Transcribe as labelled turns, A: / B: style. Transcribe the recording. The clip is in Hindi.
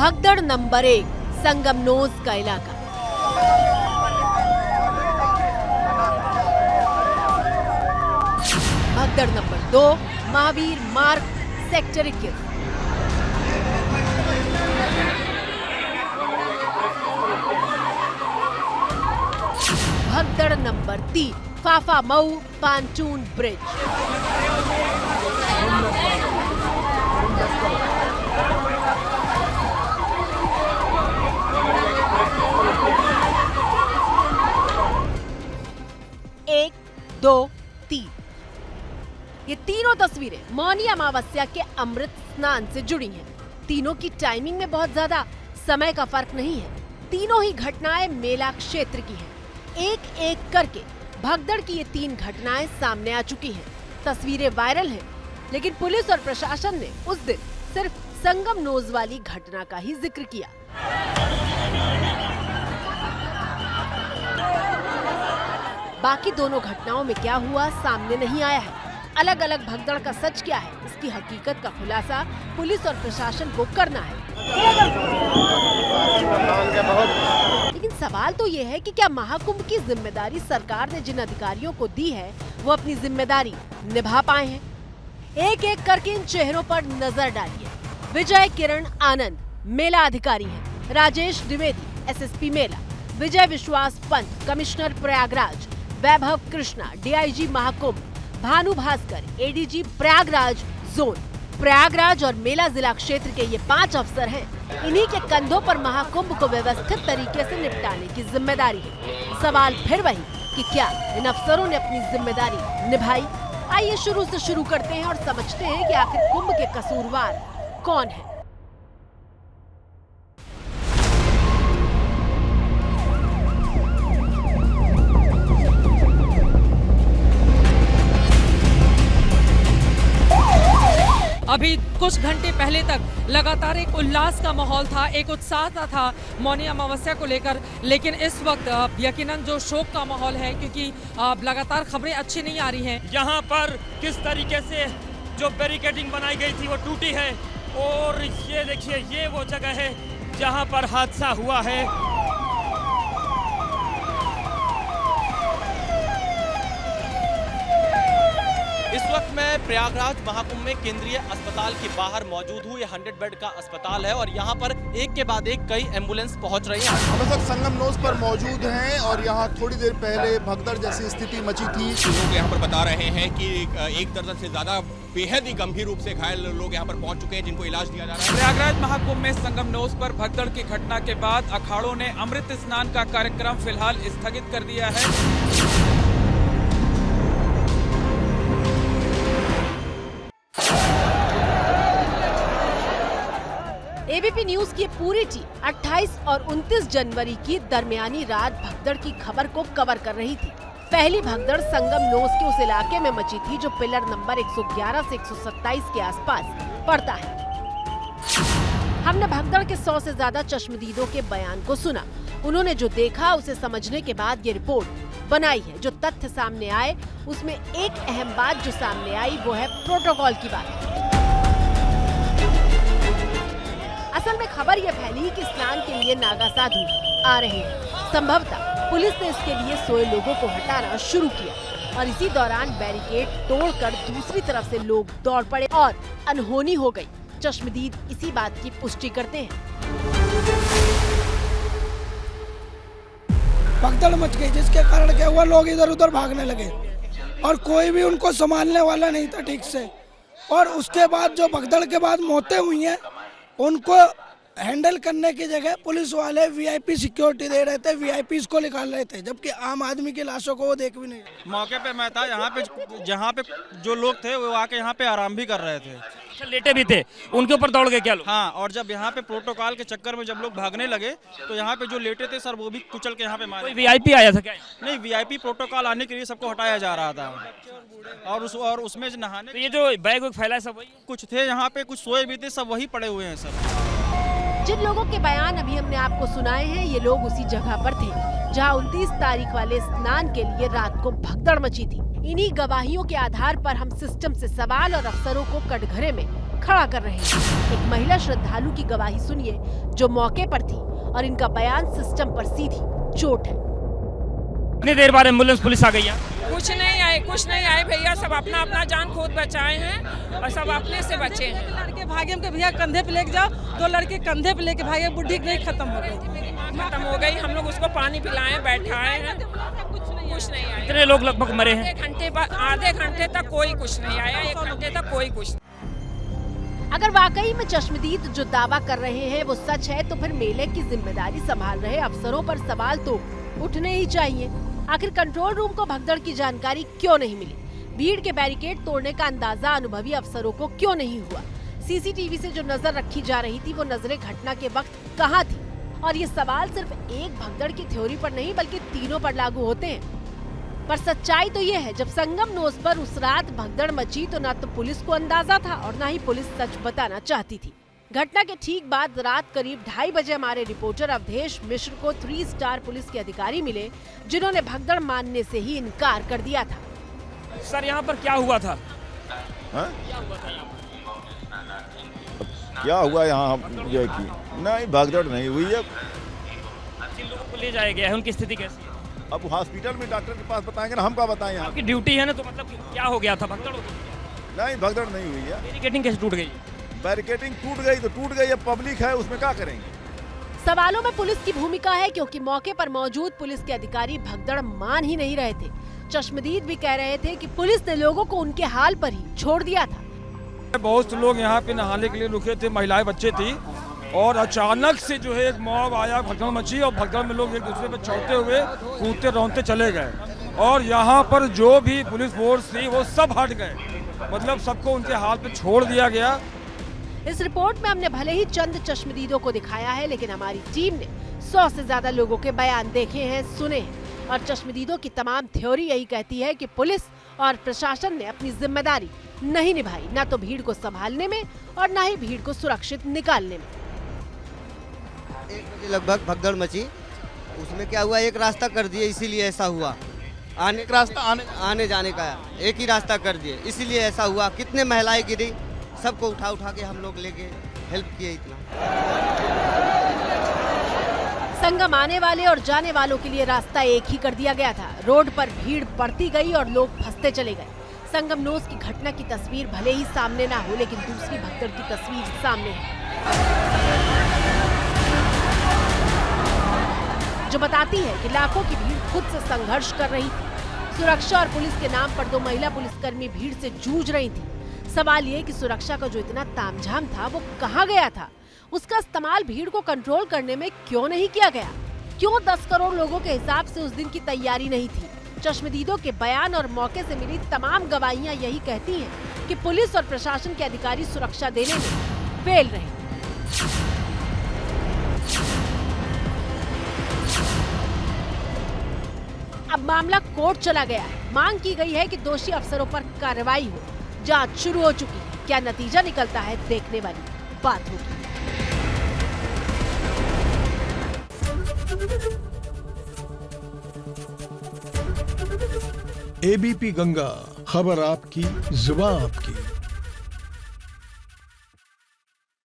A: भगदड़ नंबर 1 संगमनोज का इलाका। भगदड़ नंबर 2 महावीर मार्ग सेक्टर 21। भगदड़ नंबर 3 फाफा मऊ पांचून ब्रिज। एक, दो, तीन। ये तीनों तस्वीरें मौनी अमावस्या के अमृत स्नान से जुड़ी हैं। तीनों की टाइमिंग में बहुत ज्यादा समय का फर्क नहीं है। तीनों ही घटनाएं मेला क्षेत्र की हैं। एक एक करके भगदड़ की ये 3 घटनाएं सामने आ चुकी हैं। तस्वीरें वायरल हैं, लेकिन पुलिस और प्रशासन ने उस दिन सिर्फ संगमनोज वाली घटना का ही जिक्र किया। बाकी दोनों घटनाओं में क्या हुआ सामने नहीं आया है। अलग अलग भगदड़ का सच क्या है, इसकी हकीकत का खुलासा पुलिस और प्रशासन को करना है। लेकिन सवाल तो ये है कि क्या महाकुंभ की जिम्मेदारी सरकार ने जिन अधिकारियों को दी है वो अपनी जिम्मेदारी निभा पाए हैं? एक एक करके इन चेहरों पर नजर डालिए। विजय किरण आनंद मेला अधिकारी हैं, राजेश द्विवेदी एसएसपी मेला, Vijay Vishwas Pant commissioner Prayagraj, Vaibhav Krishna DIG Mahakumbh, Bhanu Bhaskar ADG Prayagraj zone. Prayagraj और मेला जिला क्षेत्र के ये 5 अफसर हैं। इन्हीं के कंधों पर महाकुंभ को व्यवस्थित तरीके से निपटाने की जिम्मेदारी है। सवाल फिर वही कि क्या इन अफसरों ने अपनी जिम्मेदारी निभाई? आइए शुरू से शुरू करते हैं और समझते हैं कि आखिर कुंभ के कसूरवार कौन है।
B: अभी कुछ घंटे पहले तक लगातार एक उल्लास का माहौल था, एक उत्साह था मौनी अमावस्या को लेकर, लेकिन इस वक्त यकीनन जो शोक का माहौल है, क्योंकि लगातार खबरें अच्छी नहीं आ रही हैं।
C: यहाँ पर किस तरीके से जो बैरिकेडिंग बनाई गई थी वो टूटी है, और ये देखिए ये वो जगह है जहाँ पर हादसा हुआ है।
D: इस वक्त मैं प्रयागराज महाकुंभ में केंद्रीय अस्पताल के बाहर मौजूद हूँ। ये 100 बेड का अस्पताल है और यहाँ पर एक के बाद एक कई एम्बुलेंस पहुँच रही हैं।
E: हम सब संगमनोज पर मौजूद हैं और यहाँ थोड़ी देर पहले भगदड़ जैसी स्थिति मची थी।
F: लोग यहाँ पर बता रहे हैं कि 1 दर्जन से ज्यादा बेहद ही गंभीर रूप से घायल लोग यहाँ पर पहुँच चुके हैं, जिनको इलाज दिया जा रहा है।
G: प्रयागराज महाकुंभ में संगमनोज पर भगदड़ की घटना के बाद अखाड़ों ने अमृत स्नान का कार्यक्रम फिलहाल स्थगित कर दिया है।
A: एबीपी न्यूज की पूरी टीम 28 और 29 जनवरी की दरमियानी रात भगदड़ की खबर को कवर कर रही थी। पहली भगदड़ संगमनोज के उस इलाके में मची थी जो पिलर नंबर 111 से 127 के आसपास पड़ता है। हमने भगदड़ के 100 से ज्यादा चश्मदीदों के बयान को सुना। उन्होंने जो देखा उसे समझने के बाद ये रिपोर्ट बनाई है। जो तथ्य सामने आए उसमें एक अहम बात जो सामने आई वो है प्रोटोकॉल की बात। असल में खबर यह फैली कि स्नान के लिए नागा साधु आ रहे हैं। संभवतः पुलिस ने इसके लिए सोए लोगों को हटाना शुरू किया और इसी दौरान बैरिकेड तोड़कर दूसरी तरफ से लोग दौड़ पड़े और अनहोनी हो गई। चश्मदीद इसी बात की पुष्टि करते हैं।
H: भगदड़ मच गई, जिसके कारण क्या हुआ, लोग इधर उधर भागने लगे और कोई भी उनको संभालने वाला नहीं था ठीक से। और उसके बाद जो भगदड़ के बाद मौतें हुई हैं उनको हैंडल करने की जगह पुलिस वाले वीआईपी सिक्योरिटी दे रहे थे, वीआईपीज को निकाल रहे थे, जबकि आम आदमी की लाशों को वो देख भी नहीं।
C: मौके पे मैं था, यहाँ पे जहाँ पे जो लोग थे वो आके यहाँ पे आराम भी कर रहे थे।
G: लेटे भी थे, उनके ऊपर दौड़ गए क्या लोग?
C: हाँ, और जब यहाँ पे प्रोटोकॉल के चक्कर में जब लोग भागने लगे तो यहाँ पे जो लेटे थे सर वो भी कुचल के यहाँ पे मारे।
G: कोई वीआईपी आया था क्या?
C: नहीं, वीआईपी प्रोटोकॉल आने के लिए सबको हटाया जा रहा था और उसमें नहाने
G: तो ये जो बैग फैला है सब वही
C: कुछ थे, यहाँ पे कुछ सोए भी थे, सब वही पड़े हुए हैं सर।
A: जिन लोगों के बयान अभी हमने आपको सुनाए हैं ये लोग उसी जगह पर थे जहां 29 तारीख वाले स्नान के लिए रात को भगदड़ मची थी। इन्हीं गवाहियों के आधार पर हम सिस्टम से सवाल और अफसरों को कटघरे में खड़ा कर रहे हैं। एक महिला श्रद्धालु की गवाही सुनिए जो मौके पर थी और इनका बयान सिस्टम पर सीधी चोट है।
C: कितनी देर बाद एम्बुलेंस पुलिस आ गई है?
I: कुछ नहीं आए भैया, सब अपना अपना जान खुद बचाए हैं और सब अपने से बचे हैं।
J: लड़के भागे के भैया कंधे पे लेके जाओ, 2 लड़के कंधे पे लेके भागे, बुढ़ी नहीं खत्म हो गई। हम लोग उसको पानी पिलाए बैठाए हैं, कुछ नहीं आया।
C: कितने लोग लगभग मरे हैं?
I: आधे घंटे तक कोई कुछ नहीं आया, 1 घंटे तक कोई कुछ नहीं।
A: अगर वाकई में चश्मदीद जो दावा कर रहे हैं वो सच है तो फिर मेले की जिम्मेदारी संभाल रहे अफसरों पर सवाल तो उठने ही चाहिए। आखिर कंट्रोल रूम को भगदड़ की जानकारी क्यों नहीं मिली? भीड़ के बैरिकेड तोड़ने का अंदाजा अनुभवी अफसरों को क्यों नहीं हुआ? सीसीटीवी से जो नजर रखी जा रही थी वो नजरें घटना के वक्त कहाँ थी? और ये सवाल सिर्फ एक भगदड़ की थ्योरी पर नहीं बल्कि तीनों पर लागू होते हैं। पर सच्चाई तो ये है, जब संगम नोस पर उस रात भगदड़ मची तो न तो पुलिस को अंदाजा था और न ही पुलिस सच बताना चाहती थी। घटना के ठीक बाद रात करीब 2:30 बजे हमारे रिपोर्टर अवधेश मिश्र को 3 स्टार पुलिस के अधिकारी मिले जिन्होंने भगदड़ मानने से ही इनकार कर दिया था।
C: सर यहाँ पर क्या हुआ था?
K: क्या हुआ यहाँ ये की? नहीं, भगदड़ नहीं हुई है।
C: जिन लोगों को ले जाया गया है उनकी स्थिति कैसी है?
K: अब हॉस्पिटल में डॉक्टर के पास बताएंगे ना, हम क्या बताएं?
C: आपकी ड्यूटी है ना, तो मतलब क्या हो गया था? भगदड़ हो गई?
K: नहीं, भगदड़ नहीं हुई है।
C: बैरिकेडिंग कैसे टूट गई?
K: बैरिकेडिंग टूट गई तो टूट गई, अब पब्लिक है उसमें क्या करेंगे?
A: सवालों में पुलिस की भूमिका है क्योंकि मौके पर मौजूद पुलिस के अधिकारी भगदड़ मान ही नहीं रहे थे। चश्मदीद भी कह रहे थे कि पुलिस ने लोगों को उनके हाल पर ही छोड़ दिया था।
L: बहुत से लोग यहाँ पे नहाने के लिए रुके थे, महिलाएं बच्चे थी, और अचानक से जो है एक मॉब आया, भगदड़ मची और भगदड़ में लोग एक दूसरे पे चढ़ते हुए कूदते रौंदते चले गए और यहाँ पर जो भी पुलिस फोर्स थी वो सब हट गए, मतलब सबको उनके हाल पे छोड़ दिया गया।
A: इस रिपोर्ट में हमने भले ही चंद चश्मदीदों को दिखाया है लेकिन हमारी टीम ने 100 से ज्यादा लोगों के बयान देखे हैं, सुने हैं और चश्मदीदों की तमाम थ्योरी यही कहती है कि पुलिस और प्रशासन ने अपनी जिम्मेदारी नहीं निभाई, न तो भीड़ को संभालने में और न ही भीड़ को सुरक्षित निकालने में।
M: 1 बजे लगभग भगदड़ मची, उसमें क्या हुआ, एक रास्ता कर दिए इसीलिए ऐसा हुआ। आने जाने का एक ही रास्ता कर दिए इसीलिए ऐसा हुआ। कितने महिलाएं गिरी, सबको उठा के हम लोग लेके हेल्प किए। इतना
A: संगम आने वाले और जाने वालों के लिए रास्ता एक ही कर दिया गया था। रोड पर भीड़ बढ़ती गई और लोग फंसते चले गए। संगम नोस की घटना की तस्वीर भले ही सामने ना हो लेकिन दूसरी भगदड़ की तस्वीर सामने है जो बताती है कि लाखों की भीड़ खुद से संघर्ष कर रही थी। सुरक्षा और पुलिस के नाम पर 2 महिला पुलिसकर्मी भीड़ से जूझ रही थी। सवाल ये कि सुरक्षा का जो इतना तामझाम था वो कहाँ गया था? उसका इस्तेमाल भीड़ को कंट्रोल करने में क्यों नहीं किया गया? क्यों 10 करोड़ लोगों के हिसाब से उस दिन की तैयारी नहीं थी? चश्मदीदों के बयान और मौके से मिली तमाम गवाहियां यही कहती हैं कि पुलिस और प्रशासन के अधिकारी सुरक्षा देने में फेल रहे। अब मामला कोर्ट चला गया है। मांग की गई है कि दोषी अफसरों पर कार्रवाई हो। जांच शुरू हो चुकी है। क्या नतीजा निकलता है देखने वाली बात होगी।
N: एबीपी गंगा, खबर आपकी, जुबान आपकी।